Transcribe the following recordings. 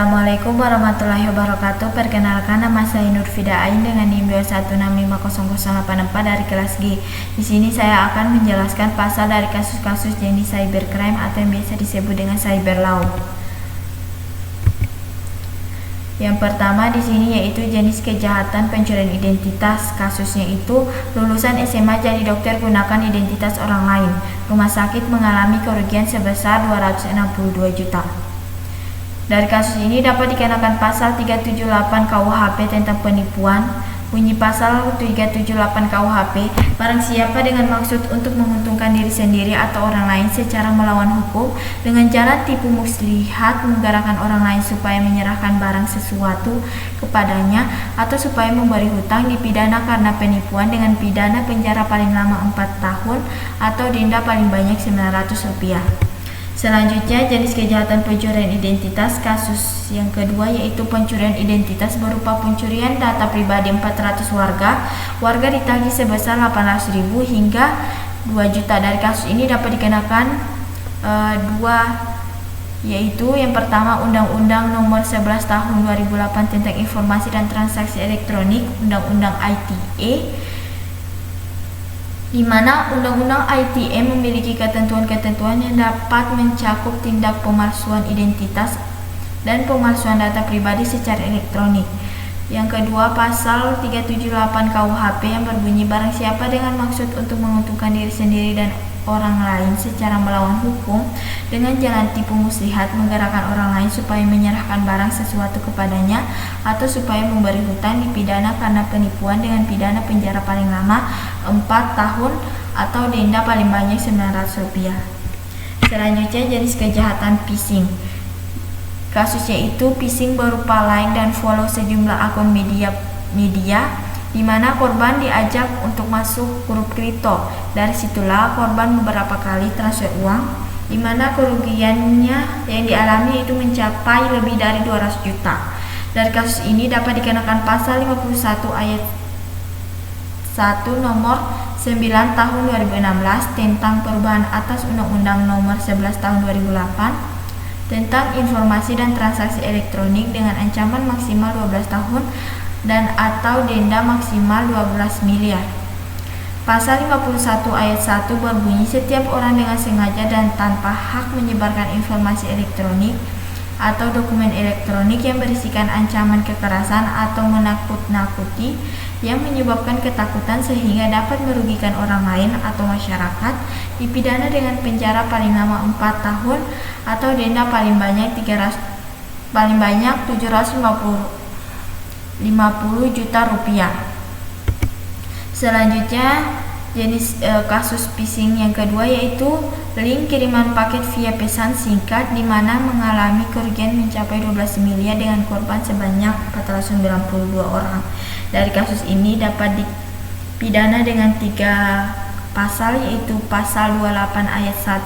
Assalamualaikum warahmatullahi wabarakatuh. Perkenalkan, nama saya Nurfida Ain dengan NIM 2165008 dari kelas G. Di sini saya akan menjelaskan pasal dari kasus-kasus jenis cybercrime atau yang biasa disebut dengan cyber law. Yang pertama di sini yaitu jenis kejahatan pencurian identitas. Kasusnya itu lulusan SMA jadi dokter gunakan identitas orang lain. Rumah sakit mengalami kerugian sebesar 262 juta. Dari kasus ini dapat dikenakan pasal 378 KUHP tentang penipuan. Bunyi pasal 378 KUHP, barang siapa dengan maksud untuk menguntungkan diri sendiri atau orang lain secara melawan hukum dengan cara tipu muslihat menggerakkan orang lain supaya menyerahkan barang sesuatu kepadanya atau supaya memberi hutang, dipidana karena penipuan dengan pidana penjara paling lama 4 tahun atau denda paling banyak Rp900. Selanjutnya, jenis kejahatan pencurian identitas. Kasus yang kedua yaitu pencurian identitas berupa pencurian data pribadi 400 warga ditagih sebesar 800.000 hingga 2 juta. Dari kasus ini dapat dikenakan yaitu yang pertama Undang-Undang Nomor 11 Tahun 2008 tentang Informasi dan Transaksi Elektronik, Undang-Undang ITE, di mana Undang-Undang ITE memiliki ketentuan-ketentuan yang dapat mencakup tindak pemalsuan identitas dan pemalsuan data pribadi secara elektronik. Yang kedua, pasal 378 KUHP yang berbunyi barang siapa dengan maksud untuk menguntungkan diri sendiri dan orang lain secara melawan hukum dengan jalan tipu muslihat menggerakkan orang lain supaya menyerahkan barang sesuatu kepadanya atau supaya memberi hutang, dipidana karena penipuan dengan pidana penjara paling lama 4 tahun atau denda paling banyak Rp900. Selanjutnya, jenis kejahatan phishing. Kasusnya itu phishing berupa like dan follow sejumlah akun media di mana korban diajak untuk masuk grup kripto. Dari situlah korban beberapa kali transfer uang, di mana kerugiannya yang dialami itu mencapai lebih dari 200 juta. Dari kasus ini dapat dikenakan pasal 51 ayat 1 nomor 9 tahun 2016 tentang perubahan atas Undang-Undang Nomor 11 tahun 2008 tentang Informasi dan Transaksi Elektronik dengan ancaman maksimal 12 tahun dan atau denda maksimal 12 miliar. Pasal 51 ayat 1 berbunyi setiap orang dengan sengaja dan tanpa hak menyebarkan informasi elektronik atau dokumen elektronik yang berisikan ancaman kekerasan atau menakut-nakuti yang menyebabkan ketakutan sehingga dapat merugikan orang lain atau masyarakat, dipidana dengan penjara paling lama 4 tahun atau denda paling banyak 750 juta rupiah. Selanjutnya, jenis kasus phishing yang kedua yaitu link kiriman paket via pesan singkat di mana mengalami kerugian mencapai 12 miliar dengan korban sebanyak 492 orang. Dari kasus ini dapat dipidana dengan 3 pasal yaitu pasal 28 ayat 1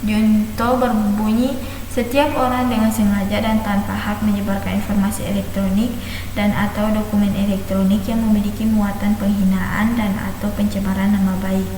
junto berbunyi setiap orang dengan sengaja dan tanpa hak menyebarkan informasi elektronik dan atau dokumen elektronik yang memiliki muatan penghinaan dan atau pencemaran nama baik.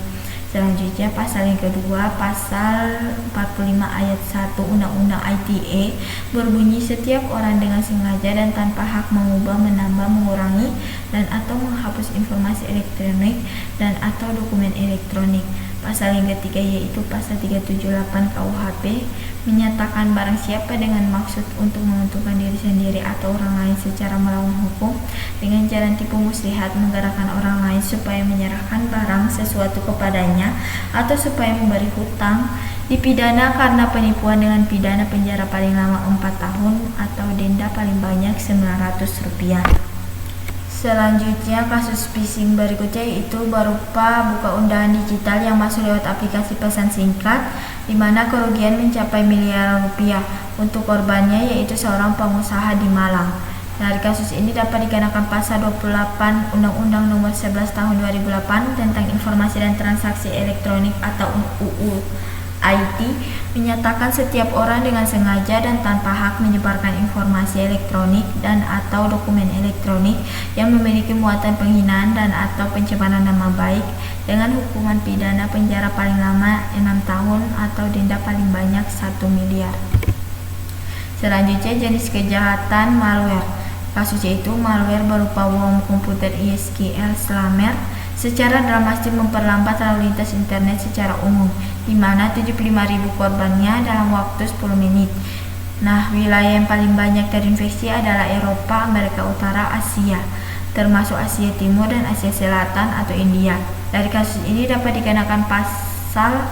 Selanjutnya, pasal yang kedua, pasal 45 ayat 1 Undang-Undang ITE berbunyi setiap orang dengan sengaja dan tanpa hak mengubah, menambah, mengurangi dan atau menghapus informasi elektronik dan atau dokumen elektronik. Pasal yang ketiga yaitu pasal 378 KUHP menyatakan barang siapa dengan maksud untuk menguntungkan diri sendiri atau orang lain secara melawan hukum dengan jalan tipu muslihat menggerakkan orang lain supaya menyerahkan barang sesuatu kepadanya atau supaya memberi hutang, dipidana karena penipuan dengan pidana penjara paling lama 4 tahun atau denda paling banyak Rp900. Selanjutnya, kasus phishing berikutnya yaitu berupa buka undangan digital yang masuk lewat aplikasi pesan singkat di mana kerugian mencapai miliaran rupiah. Untuk korbannya yaitu seorang pengusaha di Malang. Dari kasus ini dapat dikenakan pasal 28 Undang-Undang Nomor 11 Tahun 2008 tentang Informasi dan Transaksi Elektronik atau UU IT menyatakan setiap orang dengan sengaja dan tanpa hak menyebarkan informasi elektronik dan atau dokumen elektronik yang memiliki muatan penghinaan dan atau pencemaran nama baik dengan hukuman pidana penjara paling lama 6 tahun atau denda paling banyak 1 miliar. Selanjutnya jenis kejahatan malware. Kasusnya itu malware berupa worm komputer ISQL Slammer secara dramatis memperlambat lalu lintas internet secara umum, di mana 75.000 korbannya dalam waktu 10 menit. Nah, wilayah yang paling banyak terinfeksi adalah Eropa, Amerika Utara, Asia, termasuk Asia Timur dan Asia Selatan atau India. Dari kasus ini dapat dikenakan pasal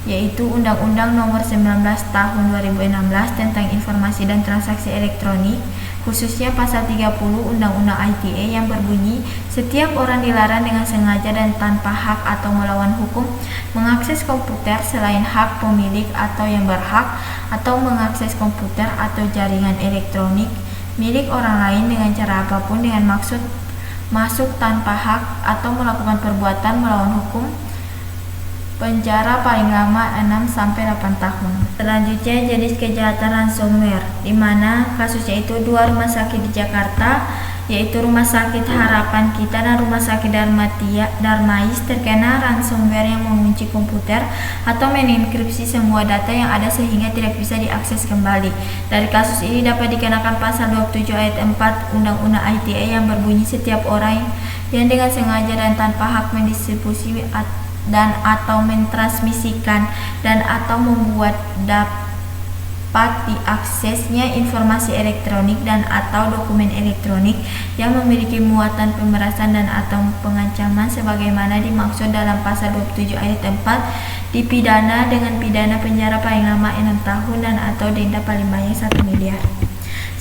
yaitu Undang-Undang Nomor 19 Tahun 2016 tentang Informasi dan Transaksi Elektronik, khususnya pasal 30 Undang-Undang ITE yang berbunyi, setiap orang dilarang dengan sengaja dan tanpa hak atau melawan hukum mengakses komputer selain hak pemilik atau yang berhak, atau mengakses komputer atau jaringan elektronik milik orang lain dengan cara apapun dengan maksud masuk tanpa hak atau melakukan perbuatan melawan hukum, penjara paling lama 6-8 tahun. Selanjutnya jenis kejahatan ransomware, di mana kasusnya itu 2 rumah sakit di Jakarta, yaitu Rumah Sakit Harapan Kita dan Rumah Sakit Darmais terkena ransomware yang mengunci komputer atau menenkripsi semua data yang ada sehingga tidak bisa diakses kembali. Dari kasus ini dapat dikenakan pasal 27 ayat 4 Undang-Undang ITE yang berbunyi, setiap orang yang dengan sengaja dan tanpa hak mendistribusi dan atau mentransmisikan dan atau membuat dapat diaksesnya informasi elektronik dan atau dokumen elektronik yang memiliki muatan pemerasan dan atau pengancaman sebagaimana dimaksud dalam pasal 27 ayat 4 dipidana dengan pidana penjara paling lama 6 tahun dan atau denda paling banyak 1 miliar.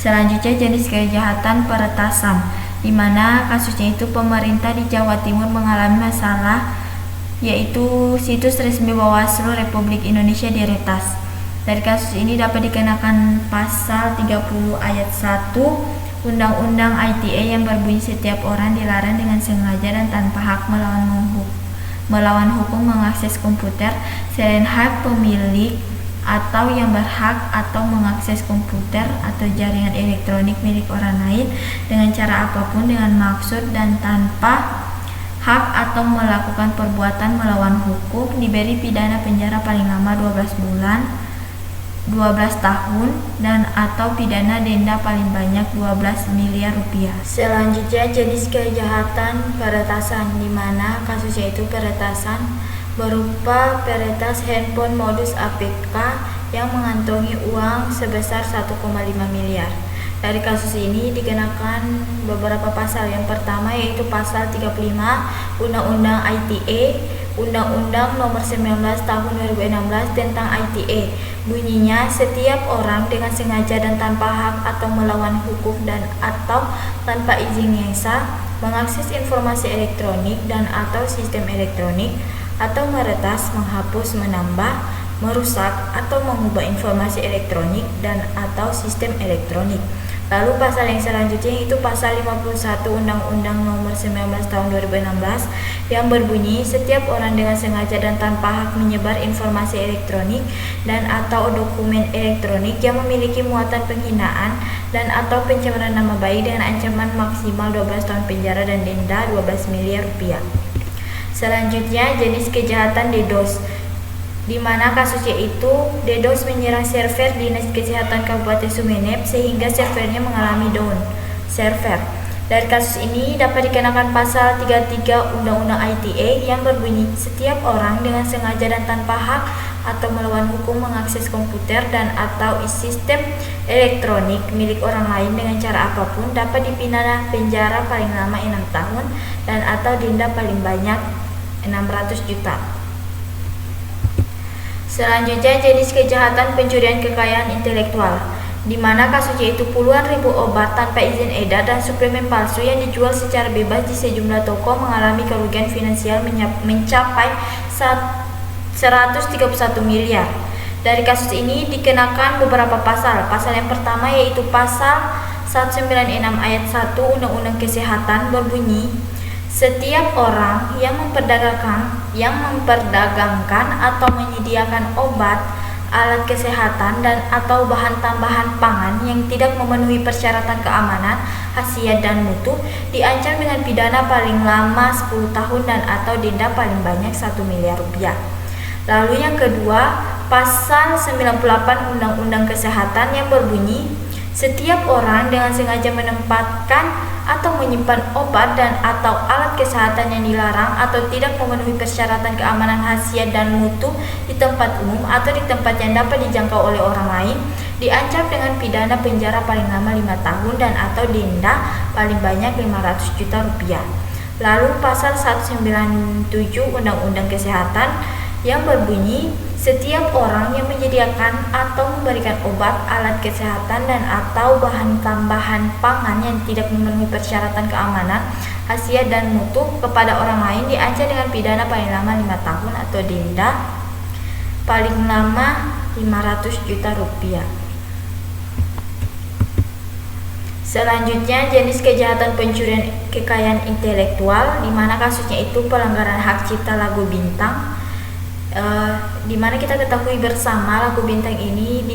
Selanjutnya jenis kejahatan peretasan, di mana kasusnya itu pemerintah di Jawa Timur mengalami masalah yaitu situs resmi Bawaslu Republik Indonesia diretas. Dari kasus ini dapat dikenakan pasal 30 ayat 1 Undang-Undang ITE yang berbunyi, setiap orang dilarang dengan sengaja dan tanpa hak melawan hukum mengakses komputer selain hak pemilik atau yang berhak, atau mengakses komputer atau jaringan elektronik milik orang lain dengan cara apapun dengan maksud dan tanpa hak atau melakukan perbuatan melawan hukum, diberi pidana penjara paling lama 12 bulan 12 tahun dan atau pidana denda paling banyak 12 miliar rupiah. Selanjutnya jenis kejahatan peretasan, di mana kasusnya itu peretasan berupa peretas handphone modus APK yang mengantongi uang sebesar 1,5 miliar. Dari kasus ini dikenakan beberapa pasal. Yang pertama yaitu pasal 35 Undang-Undang ITE, Undang-Undang Nomor 19 Tahun 2016 tentang ITE. Bunyinya, setiap orang dengan sengaja dan tanpa hak atau melawan hukum dan atau tanpa izin yang sah mengakses informasi elektronik dan atau sistem elektronik atau meretas, menghapus, menambah, merusak atau mengubah informasi elektronik dan atau sistem elektronik. Lalu pasal yang selanjutnya itu pasal 51 Undang-Undang Nomor 19 Tahun 2016 yang berbunyi, setiap orang dengan sengaja dan tanpa hak menyebar informasi elektronik dan atau dokumen elektronik yang memiliki muatan penghinaan dan atau pencemaran nama baik dengan ancaman maksimal 12 tahun penjara dan denda 12 miliar rupiah. Selanjutnya jenis kejahatan DDoS, di mana kasusnya itu DDoS menyerang server Dinas Kesehatan Kabupaten Sumeneb sehingga servernya mengalami down server. Dari kasus ini dapat dikenakan pasal 33 Undang-Undang ITE yang berbunyi, setiap orang dengan sengaja dan tanpa hak atau melawan hukum mengakses komputer dan atau sistem elektronik milik orang lain dengan cara apapun dapat dipidana penjara paling lama 6 tahun dan atau denda paling banyak 600 juta. Selanjutnya jenis kejahatan pencurian kekayaan intelektual, di mana kasusnya itu puluhan ribu obat tanpa izin edar dan suplemen palsu yang dijual secara bebas di sejumlah toko mengalami kerugian finansial mencapai 131 miliar. Dari kasus ini dikenakan beberapa pasal. Pasal yang pertama yaitu pasal 196 ayat 1 Undang-Undang Kesehatan berbunyi, setiap orang yang memperdagangkan atau menyediakan obat, alat kesehatan dan atau bahan tambahan pangan yang tidak memenuhi persyaratan keamanan, khasiat dan mutu diancam dengan pidana paling lama 10 tahun dan atau denda paling banyak 1 miliar rupiah. Lalu yang kedua, pasal 98 Undang-Undang Kesehatan yang berbunyi, setiap orang dengan sengaja menempatkan atau menyimpan obat dan atau alat kesehatan yang dilarang atau tidak memenuhi persyaratan keamanan khasiat dan mutu di tempat umum atau di tempat yang dapat dijangkau oleh orang lain, diancam dengan pidana penjara paling lama 5 tahun dan atau denda paling banyak 500 juta rupiah. Lalu pasal 197 Undang-Undang Kesehatan yang berbunyi, setiap orang yang menyediakan atau memberikan obat, alat kesehatan dan atau bahan tambahan pangan yang tidak memenuhi persyaratan keamanan, khasiat dan mutu kepada orang lain diancam dengan pidana paling lama 5 tahun atau denda paling lama 500 juta rupiah. Selanjutnya, jenis kejahatan pencurian kekayaan intelektual, di mana kasusnya itu pelanggaran hak cipta lagu bintang. Di mana kita ketahui bersama lagu bintang ini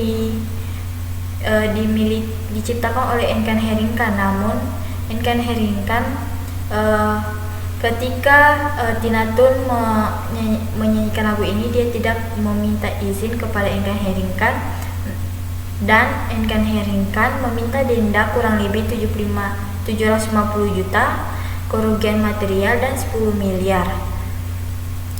diciptakan oleh Enkan Heringkan. Namun Enkan Heringkan ketika Tina Tun menyanyikan lagu ini, dia tidak meminta izin kepada Enkan Heringkan, dan Enkan Heringkan meminta denda kurang lebih 750 juta, kerugian material dan 10 miliar.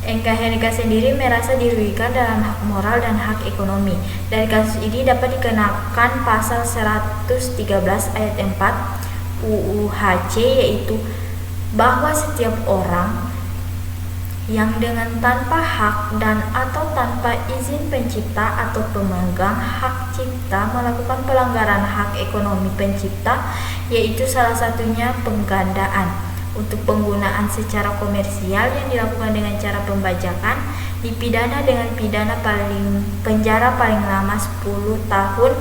Enkan Heringkan sendiri merasa dirugikan dalam hak moral dan hak ekonomi. Dari kasus ini dapat dikenakan pasal 113 ayat 4 UU HC, yaitu bahwa setiap orang yang dengan tanpa hak dan atau tanpa izin pencipta atau pemegang hak cipta melakukan pelanggaran hak ekonomi pencipta, yaitu salah satunya penggandaan untuk penggunaan secara komersial yang dilakukan dengan cara pembajakan, dipidana dengan pidana penjara paling lama 10 tahun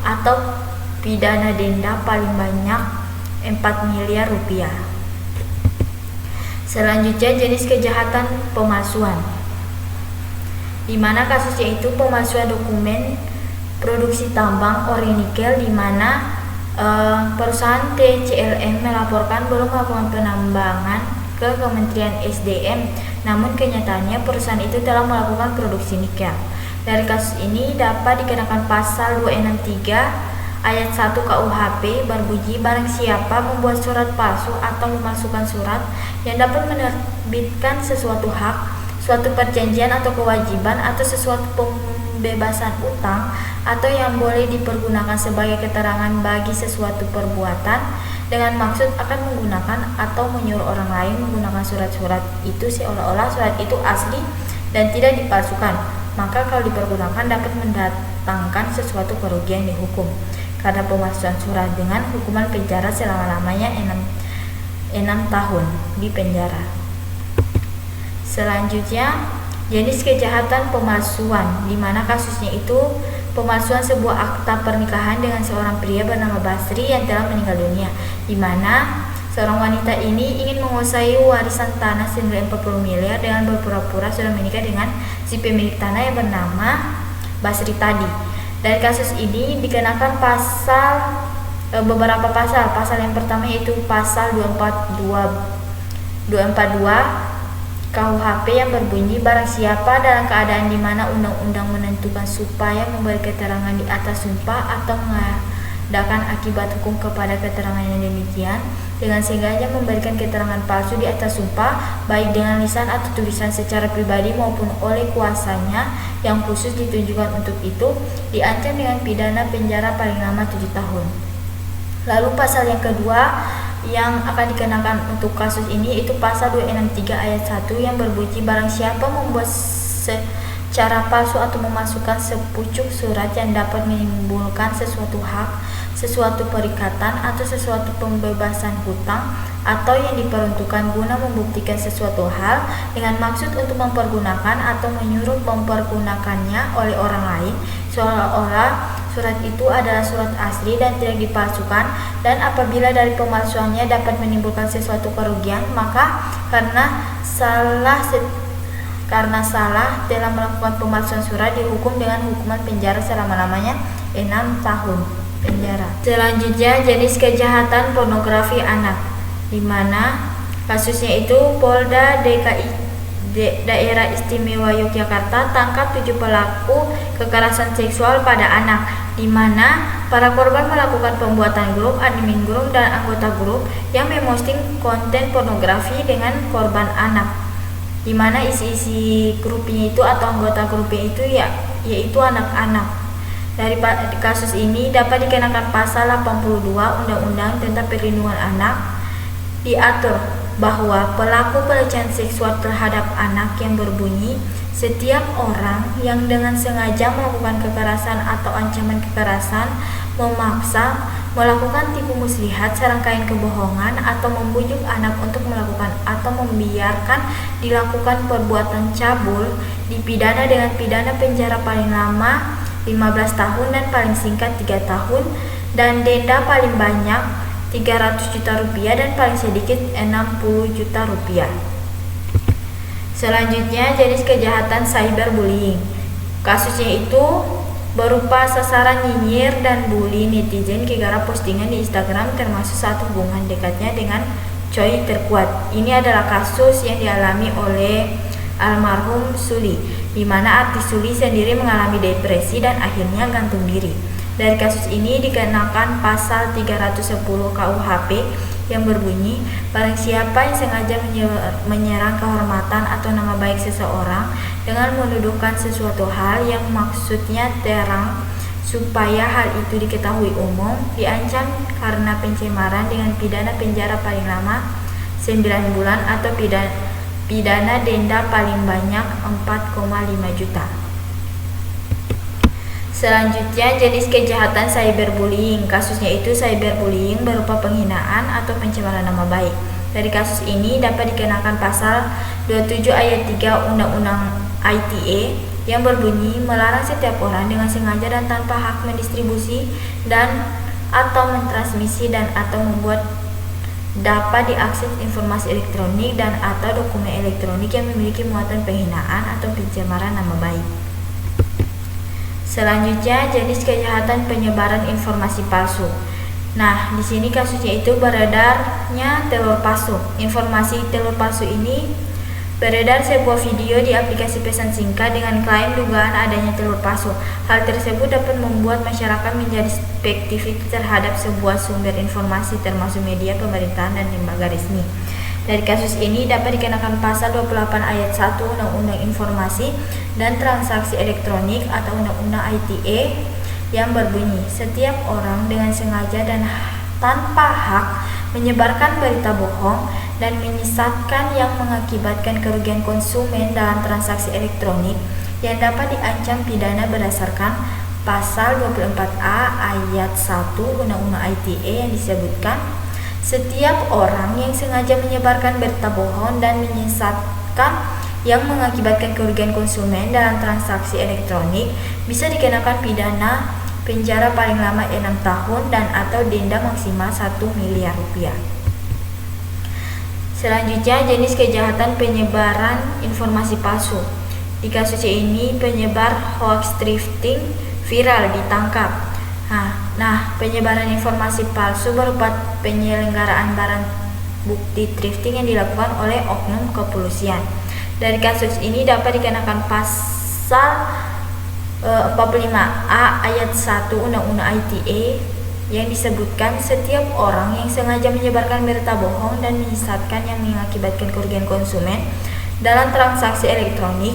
atau pidana denda paling banyak 4 miliar rupiah. Selanjutnya, jenis kejahatan pemalsuan, di mana kasusnya itu pemalsuan dokumen produksi tambang ori nikel, di mana perusahaan TCLM melaporkan belum melakukan penambangan ke Kementerian SDM, namun kenyataannya perusahaan itu telah melakukan produksi nikel. Dari kasus ini dapat dikenakan pasal 263 ayat 1 KUHP berbunyi, barang siapa membuat surat palsu atau memalsukan surat yang dapat menerbitkan sesuatu hak, suatu perjanjian atau kewajiban atau sesuatu pembebasan utang atau yang boleh dipergunakan sebagai keterangan bagi sesuatu perbuatan dengan maksud akan menggunakan atau menyuruh orang lain menggunakan surat-surat itu seolah-olah surat itu asli dan tidak dipalsukan, maka kalau dipergunakan dapat mendatangkan sesuatu kerugian dihukum karena pemalsuan surat dengan hukuman penjara selama-lamanya 6 tahun di penjara. Selanjutnya, jenis kejahatan pemalsuan, di mana kasusnya itu pemalsuan sebuah akta pernikahan dengan seorang pria bernama Basri yang telah meninggal dunia, di mana seorang wanita ini ingin menguasai warisan tanah senilai 40 miliar dengan berpura-pura sudah menikah dengan si pemilik tanah yang bernama Basri tadi. Dari kasus ini dikenakan beberapa pasal. Pasal yang pertama yaitu pasal 242 KUHP yang berbunyi, barang siapa dalam keadaan di mana undang-undang menentukan supaya memberi keterangan di atas sumpah atau mengadakan akibat hukum kepada keterangan yang demikian dengan sengaja memberikan keterangan palsu di atas sumpah, baik dengan lisan atau tulisan secara pribadi maupun oleh kuasanya yang khusus ditunjukkan untuk itu, diancam dengan pidana penjara paling lama 7 tahun. Lalu pasal yang kedua yang akan dikenakan untuk kasus ini itu pasal 263 ayat 1 yang berbunyi, barang siapa membuat secara palsu atau memasukkan sepucuk surat yang dapat menimbulkan sesuatu hak, sesuatu perikatan atau sesuatu pembebasan hutang atau yang diperuntukkan guna membuktikan sesuatu hal dengan maksud untuk mempergunakan atau menyuruh mempergunakannya oleh orang lain seolah-olah surat itu adalah surat asli dan tidak dipalsukan, dan apabila dari pemalsuannya dapat menimbulkan sesuatu kerugian, maka karena salah telah melakukan pemalsuan surat dihukum dengan hukuman penjara selama-lamanya 6 tahun penjara. Selanjutnya, jenis kejahatan pornografi anak, di mana kasusnya itu Polda Daerah Istimewa Yogyakarta tangkap 7 pelaku kekerasan seksual pada anak, di mana para korban melakukan pembuatan grup, admin grup, dan anggota grup yang memposting konten pornografi dengan korban anak, di mana isi grupnya itu atau anggota grupnya itu yaitu anak-anak. Dari kasus ini dapat dikenakan pasal 82 Undang-Undang tentang Perlindungan Anak. Diatur bahwa pelaku pelecehan seksual terhadap anak yang berbunyi, setiap orang yang dengan sengaja melakukan kekerasan atau ancaman kekerasan, memaksa, melakukan tipu muslihat, serangkaian kebohongan, atau membujuk anak untuk melakukan atau membiarkan dilakukan perbuatan cabul, dipidana dengan pidana penjara paling lama 15 tahun dan paling singkat 3 tahun, dan denda paling banyak 300 juta rupiah dan paling sedikit 60 juta rupiah. Selanjutnya, jenis kejahatan cyberbullying. Kasusnya itu berupa sasaran nyinyir dan bully netizen gara-gara postingan di Instagram, termasuk satu hubungan dekatnya dengan Choi terkuat. Ini adalah kasus yang dialami oleh almarhum Suli, di mana artis Suli sendiri mengalami depresi dan akhirnya gantung diri. Dari kasus ini dikenakan pasal 310 KUHP yang berbunyi, barang siapa yang sengaja menyerang kehormatan atau nama baik seseorang dengan menuduhkan sesuatu hal yang maksudnya terang supaya hal itu diketahui umum, diancam karena pencemaran dengan pidana penjara paling lama 9 bulan atau pidana denda paling banyak 4,5 juta. Selanjutnya, jenis kejahatan cyberbullying. Kasusnya itu cyberbullying berupa penghinaan atau pencemaran nama baik. Dari kasus ini dapat dikenakan pasal 27 ayat 3 Undang-Undang ITE yang berbunyi, melarang setiap orang dengan sengaja dan tanpa hak mendistribusi dan atau mentransmisi dan atau membuat dapat diakses informasi elektronik dan atau dokumen elektronik yang memiliki muatan penghinaan atau pencemaran nama baik. Selanjutnya, jenis kejahatan penyebaran informasi palsu. Nah, di sini kasusnya itu beredarnya telur palsu. Informasi telur palsu ini beredar sebuah video di aplikasi pesan singkat dengan klaim dugaan adanya telur palsu. Hal tersebut dapat membuat masyarakat menjadi spekulatif terhadap sebuah sumber informasi termasuk media pemerintahan dan lembaga resmi. Dari kasus ini dapat dikenakan pasal 28 ayat 1 Undang-Undang Informasi dan Transaksi Elektronik atau Undang-Undang ITE yang berbunyi, setiap orang dengan sengaja dan tanpa hak menyebarkan berita bohong dan menyesatkan yang mengakibatkan kerugian konsumen dalam transaksi elektronik yang dapat diancam pidana berdasarkan pasal 24A ayat 1 Undang-Undang ITE yang disebutkan, setiap orang yang sengaja menyebarkan berita bohong dan menyesatkan yang mengakibatkan kerugian konsumen dalam transaksi elektronik bisa dikenakan pidana penjara paling lama 6 tahun dan atau denda maksimal 1 miliar rupiah. Selanjutnya, jenis kejahatan penyebaran informasi palsu. Di kasus ini penyebar hoax thrifting viral ditangkap. Nah, penyebaran informasi palsu berupa penyelenggaraan barang bukti thrifting yang dilakukan oleh oknum kepolisian. Dari kasus ini dapat dikenakan pasal 45A ayat 1 Undang-Undang ITE yang disebutkan, setiap orang yang sengaja menyebarkan berita bohong dan menyesatkan yang mengakibatkan kerugian konsumen dalam transaksi elektronik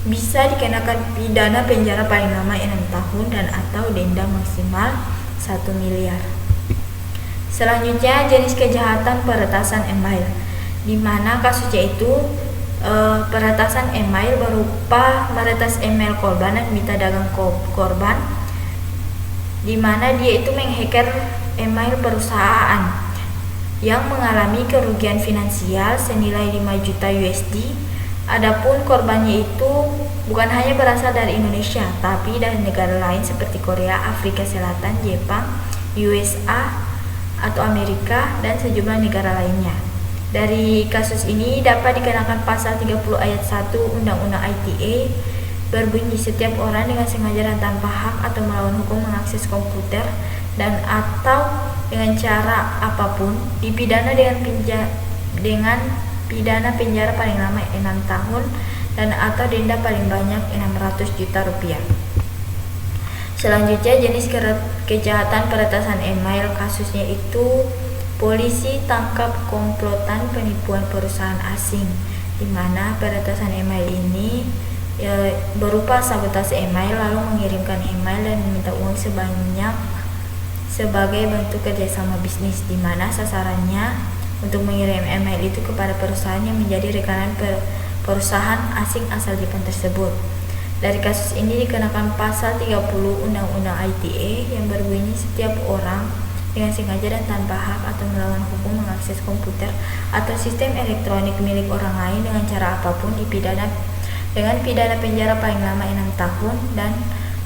bisa dikenakan pidana penjara paling lama 6 tahun dan atau denda maksimal 1 miliar. Selanjutnya, jenis kejahatan peretasan email, di mana kasusnya itu peretasan email berupa meretas email korban dan minta dagang korban, di mana dia itu menghacker email perusahaan yang mengalami kerugian finansial senilai 5 juta USD. Adapun korbannya itu bukan hanya berasal dari Indonesia, tapi dari negara lain seperti Korea, Afrika Selatan, Jepang, USA atau Amerika, dan sejumlah negara lainnya. Dari kasus ini dapat dikenakan pasal 30 ayat 1 Undang-Undang ITE berbunyi, setiap orang dengan sengaja dan tanpa hak atau melawan hukum mengakses komputer dan atau dengan cara apapun dipidana dengan pidana penjara paling lama 6 tahun dan atau denda paling banyak 600 juta rupiah. Selanjutnya jenis kejahatan peretasan email. Kasusnya itu polisi tangkap komplotan penipuan perusahaan asing, di mana peretasan email ini berupa sabotase email, lalu mengirimkan email dan meminta uang sebanyak sebagai bentuk kerjasama bisnis, di mana sasarannya untuk mengirim email itu kepada perusahaan yang menjadi rekanan perusahaan asing asal Jepang tersebut. Dari kasus ini dikenakan pasal 30 Undang-Undang ITE yang berbunyi setiap orang dengan sengaja dan tanpa hak atau melawan hukum mengakses komputer atau sistem elektronik milik orang lain dengan cara apapun dipidana dengan pidana penjara paling lama 6 tahun dan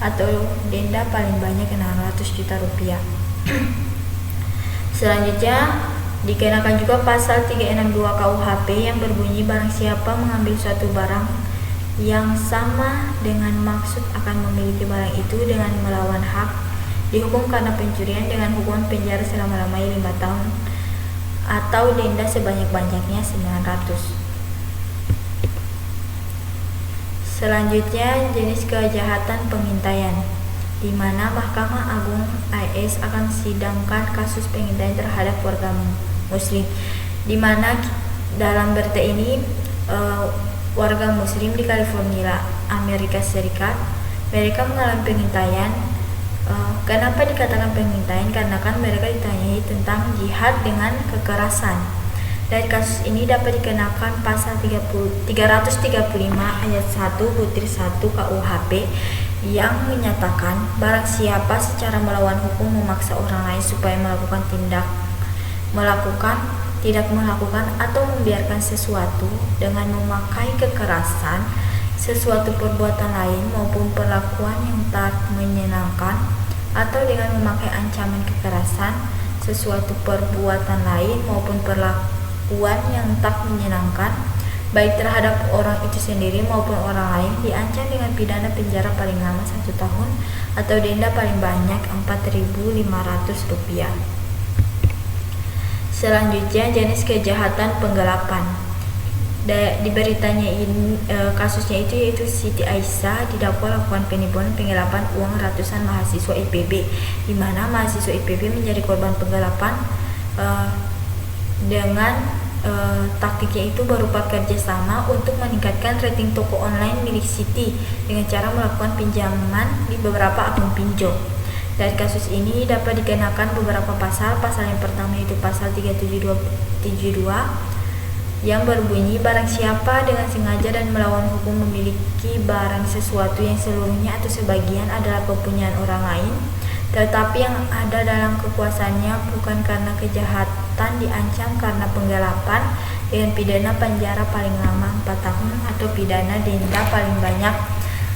atau denda paling banyak 600 juta rupiah. Selanjutnya dikenakan juga pasal 362 KUHP yang berbunyi barang siapa mengambil suatu barang yang sama dengan maksud akan memiliki barang itu dengan melawan hak dihukum karena pencurian dengan hukuman penjara selama-lamanya 5 tahun atau denda sebanyak-banyaknya 900. Selanjutnya jenis kejahatan pengintaian, di mana Mahkamah Agung AS akan sidangkan kasus pengintaian terhadap warga muslim, di mana dalam berita ini warga muslim di California, Amerika Serikat, mereka mengalami pengintaian. Kenapa dikatakan pengintaian? Karena kan mereka ditanyai tentang jihad dengan kekerasan. Dari kasus ini dapat dikenakan pasal 335 ayat 1 butir 1 KUHP yang menyatakan barang siapa secara melawan hukum memaksa orang lain supaya tidak melakukan atau membiarkan sesuatu dengan memakai kekerasan, sesuatu perbuatan lain maupun perlakuan yang tak menyenangkan, atau dengan memakai ancaman kekerasan, sesuatu perbuatan lain maupun perlakuan yang tak menyenangkan, baik terhadap orang itu sendiri maupun orang lain, diancam dengan pidana penjara paling lama 1 tahun atau denda paling banyak 4.500 rupiah. Selanjutnya jenis kejahatan penggelapan. Di beritanya ini kasusnya itu yaitu Siti Aisyah didakwa lakukan penipuan penggelapan uang ratusan mahasiswa IPB, di mana mahasiswa IPB menjadi korban penggelapan dengan taktiknya itu berupa kerjasama untuk meningkatkan rating toko online milik Siti dengan cara melakukan pinjaman di beberapa akun pinjol. Dari kasus ini dapat dikenakan beberapa pasal. Pasal yang pertama itu pasal 372 yang berbunyi barang siapa dengan sengaja dan melawan hukum memiliki barang sesuatu yang seluruhnya atau sebagian adalah kepunyaan orang lain, tetapi yang ada dalam kekuasaannya bukan karena kejahatan, diancam karena penggelapan dengan pidana penjara paling lama 4 tahun atau pidana denda paling banyak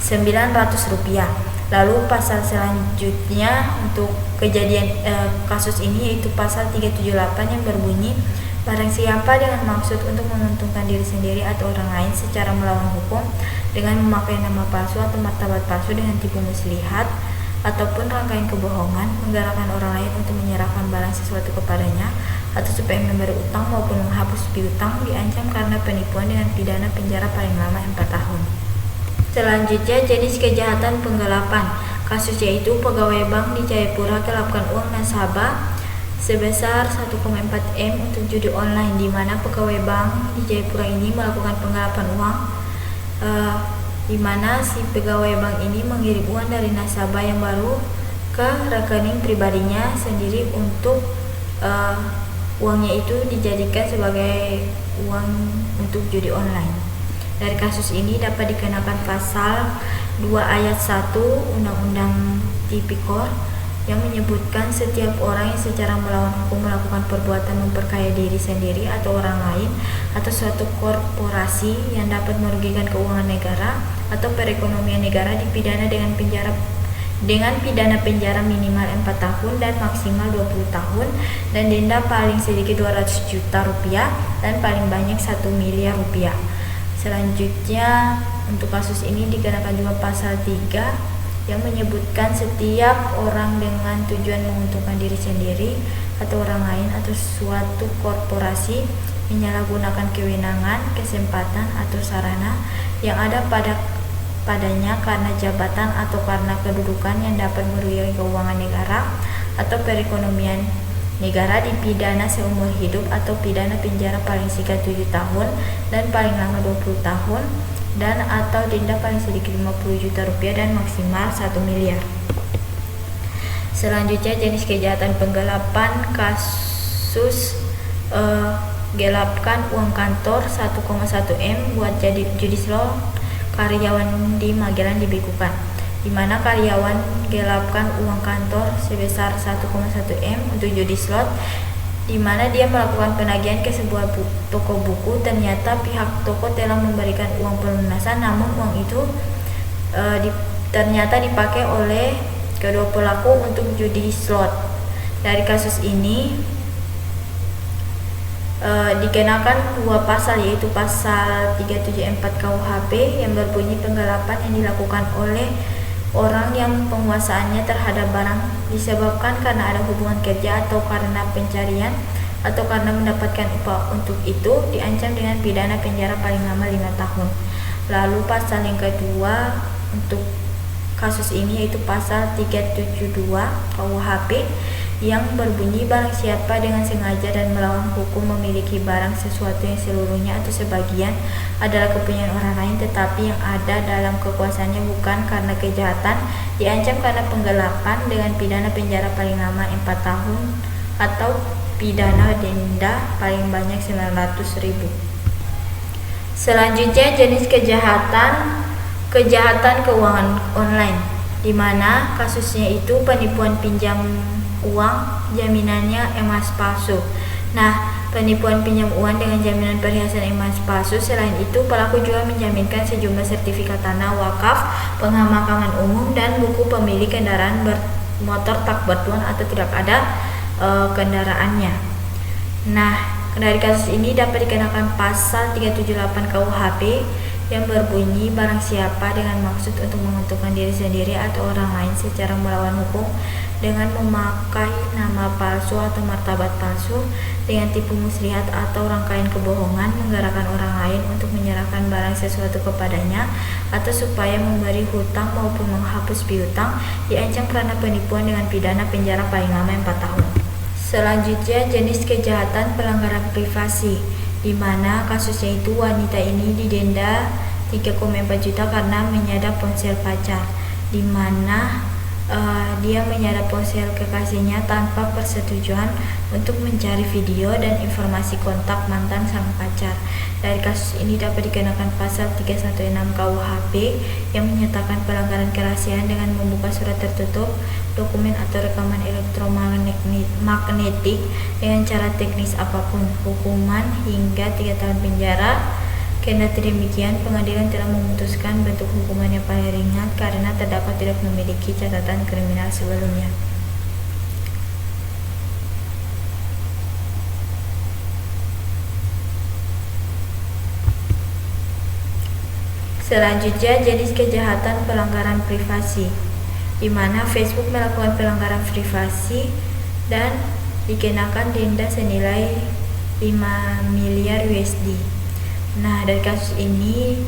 900 rupiah. Lalu pasal selanjutnya untuk kejadian kasus ini yaitu pasal 378 yang berbunyi barang siapa dengan maksud untuk menguntungkan diri sendiri atau orang lain secara melawan hukum dengan memakai nama palsu atau martabat palsu dengan tipu muslihat ataupun rangkaian kebohongan, menggalakkan orang lain untuk menyerahkan barang sesuatu kepadanya atau supaya memberi utang maupun menghapus piutang, diancam karena penipuan dengan pidana penjara paling lama 4 tahun. Selanjutnya jenis kejahatan penggelapan. Kasusnya itu pegawai bank di Jayapura gelapkan uang nasabah sebesar 1,4 M untuk judi online, di mana pegawai bank di Jayapura ini melakukan penggelapan uang, di mana si pegawai bank ini mengirim uang dari nasabah yang baru ke rekening pribadinya sendiri untuk uangnya itu dijadikan sebagai uang untuk judi online. Dari kasus ini dapat dikenakan pasal 2 ayat 1 Undang-Undang Tipikor yang menyebutkan setiap orang yang secara melawan hukum melakukan perbuatan memperkaya diri sendiri atau orang lain atau suatu korporasi yang dapat merugikan keuangan negara atau perekonomian negara dipidana dengan pidana penjara minimal 4 tahun dan maksimal 20 tahun dan denda paling sedikit 200 juta rupiah dan paling banyak 1 miliar rupiah. Selanjutnya untuk kasus ini dikenakan juga pasal 3 yang menyebutkan setiap orang dengan tujuan menguntungkan diri sendiri atau orang lain atau suatu korporasi menyalahgunakan kewenangan, kesempatan atau sarana yang ada padanya karena jabatan atau karena kedudukan yang dapat merugikan keuangan negara atau perekonomian negara dipidana seumur hidup atau pidana penjara paling singkat 7 tahun dan paling lama 20 tahun dan atau denda paling sedikit 50 juta rupiah dan maksimal 1 miliar. Selanjutnya jenis kejahatan penggelapan kasus gelapkan uang kantor 1,1 M buat jadi judicial karyawan di Magelang dibekukan, di mana karyawan gelapkan uang kantor sebesar 1,1 M untuk judi slot, di mana dia melakukan penagihan ke sebuah toko buku. Ternyata pihak toko telah memberikan uang pelunasan, namun uang itu ternyata dipakai oleh kedua pelaku untuk judi slot. Dari kasus ini dikenakan 2 pasal, yaitu pasal 374 KUHP yang berbunyi penggelapan yang dilakukan oleh orang yang penguasaannya terhadap barang disebabkan karena ada hubungan kerja atau karena pencarian atau karena mendapatkan upah untuk itu diancam dengan pidana penjara paling lama 5 tahun. Lalu pasal yang kedua untuk kasus ini yaitu pasal 372 KUHP yang berbunyi barang siapa dengan sengaja dan melawan hukum memiliki barang sesuatu yang seluruhnya atau sebagian adalah kepunyaan orang lain tetapi yang ada dalam kekuasaannya bukan karena kejahatan diancam karena penggelapan dengan pidana penjara paling lama 4 tahun atau pidana denda paling banyak 900.000. Selanjutnya jenis kejahatan keuangan online, di mana kasusnya itu penipuan pinjam uang jaminannya emas palsu. Nah, penipuan pinjam uang dengan jaminan perhiasan emas palsu. Selain itu, pelaku juga menjaminkan sejumlah sertifikat tanah, wakaf, pemakaman umum, dan buku pemilik kendaraan bermotor tak bertuan atau tidak ada kendaraannya. Nah, dari kasus ini dapat dikenakan pasal 378 KUHP yang berbunyi barang siapa dengan maksud untuk menguntungkan diri sendiri atau orang lain secara melawan hukum dengan memakai nama palsu atau martabat palsu dengan tipu muslihat atau rangkaian kebohongan menggerakkan orang lain untuk menyerahkan barang sesuatu kepadanya atau supaya memberi hutang maupun menghapus piutang diancam karena penipuan dengan pidana penjara paling lama 4 tahun. Selanjutnya jenis kejahatan pelanggaran privasi, di mana kasusnya itu wanita ini didenda 3,4 juta karena menyadap ponsel pacar, di mana dia menyadap ponsel kekasihnya tanpa persetujuan untuk mencari video dan informasi kontak mantan sang pacar. Dari kasus ini dapat dikenakan pasal 316 KUHP yang menyatakan pelanggaran kerahasiaan dengan membuka surat tertutup, dokumen atau rekaman elektromagnetik dengan cara teknis apapun, hukuman hingga 3 tahun penjara. Kendati demikian, pengadilan telah memutuskan bentuk hukuman yang paling ringan karena terdakwa tidak memiliki catatan kriminal sebelumnya. Selanjutnya jenis kejahatan pelanggaran privasi, di mana Facebook melakukan pelanggaran privasi dan dikenakan denda senilai 5 miliar USD. Nah, dari kasus ini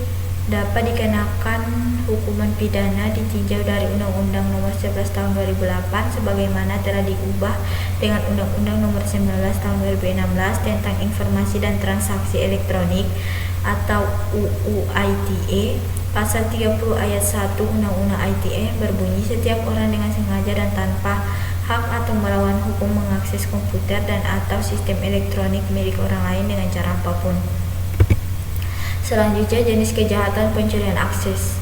dapat dikenakan hukuman pidana ditinjau dari Undang-Undang Nomor 11 Tahun 2008 sebagaimana telah diubah dengan Undang-Undang Nomor 19 Tahun 2016 tentang Informasi dan Transaksi Elektronik atau UU ITE. Pasal 30 ayat 1 Undang-Undang ITE berbunyi setiap orang dengan sengaja dan tanpa hak atau melawan hukum mengakses komputer dan atau sistem elektronik milik orang lain dengan cara apapun. Selanjutnya jenis kejahatan pencurian akses,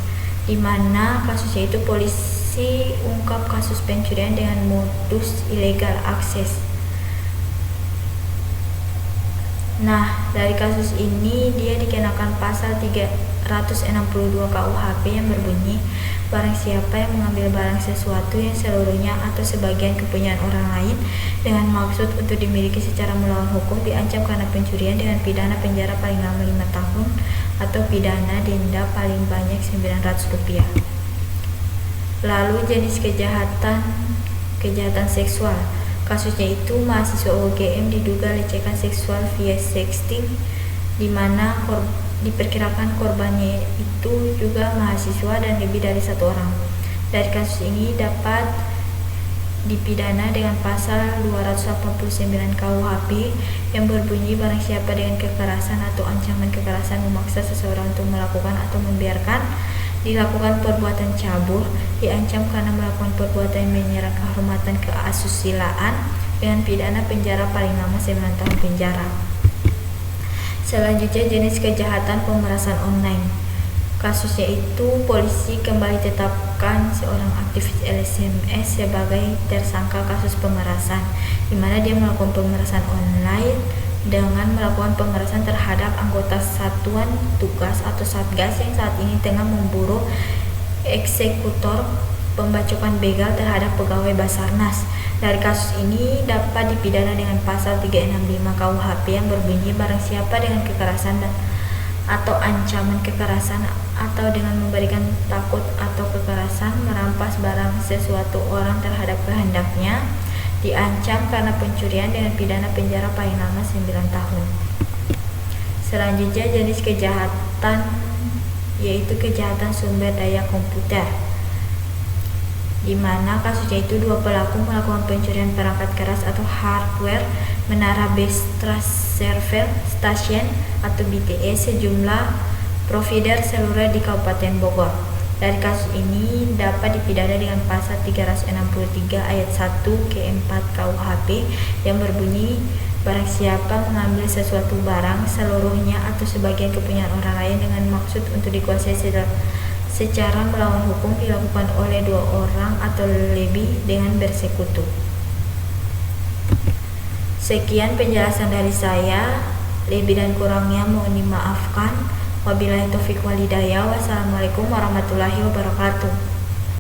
di mana kasusnya itu polisi ungkap kasus pencurian dengan modus illegal akses. Nah, dari kasus ini dia dikenakan pasal 362 KUHP yang berbunyi barang siapa yang mengambil barang sesuatu yang seluruhnya atau sebagian kepunyaan orang lain dengan maksud untuk dimiliki secara melawan hukum diancam karena pencurian dengan pidana penjara paling lama 5 tahun atau pidana denda paling banyak 900 rupiah. Lalu jenis kejahatan seksual. Kasusnya itu mahasiswa UGM diduga lecehkan seksual via sexting, di mana diperkirakan korbannya itu juga mahasiswa dan lebih dari satu orang. Dari kasus ini dapat dipidana dengan pasal 289 KUHP yang berbunyi barang siapa dengan kekerasan atau ancaman kekerasan memaksa seseorang untuk melakukan atau membiarkan dilakukan perbuatan cabul, diancam karena melakukan perbuatan yang menyerang kehormatan keasusilaan dengan pidana penjara paling lama 9 tahun penjara. Selanjutnya jenis kejahatan pemerasan online. Kasusnya itu polisi kembali tetapkan seorang aktivis LSMS sebagai tersangka kasus pemerasan, di mana dia melakukan pemerasan online dengan melakukan pemerasan terhadap anggota satuan tugas atau satgas yang saat ini tengah memburu eksekutor pembacokan begal terhadap pegawai Basarnas. Dari kasus ini dapat dipidana dengan pasal 365 KUHP yang berbunyi barang siapa dengan kekerasan atau ancaman kekerasan atau dengan memberikan takut atau kekerasan merampas barang sesuatu orang terhadap kehendaknya diancam karena pencurian dengan pidana penjara paling lama 9 tahun. Selanjutnya jenis kejahatan yaitu kejahatan sumber daya komputer, di mana kasusnya itu dua pelaku melakukan pencurian perangkat keras atau hardware menara base server station atau BTS sejumlah provider seluler di Kabupaten Bogor. Dari kasus ini dapat dipidana dengan pasal 363 ayat 1 ke-4 KUHP yang berbunyi barang siapa mengambil sesuatu barang seluruhnya atau sebagian kepunyaan orang lain dengan maksud untuk dikuasai secara melawan hukum dilakukan oleh dua orang atau lebih dengan bersekutu. Sekian penjelasan dari saya, lebih dan kurangnya mohon dimaafkan. Wabillahi taufiq wal hidayah. Wassalamualaikum warahmatullahi wabarakatuh.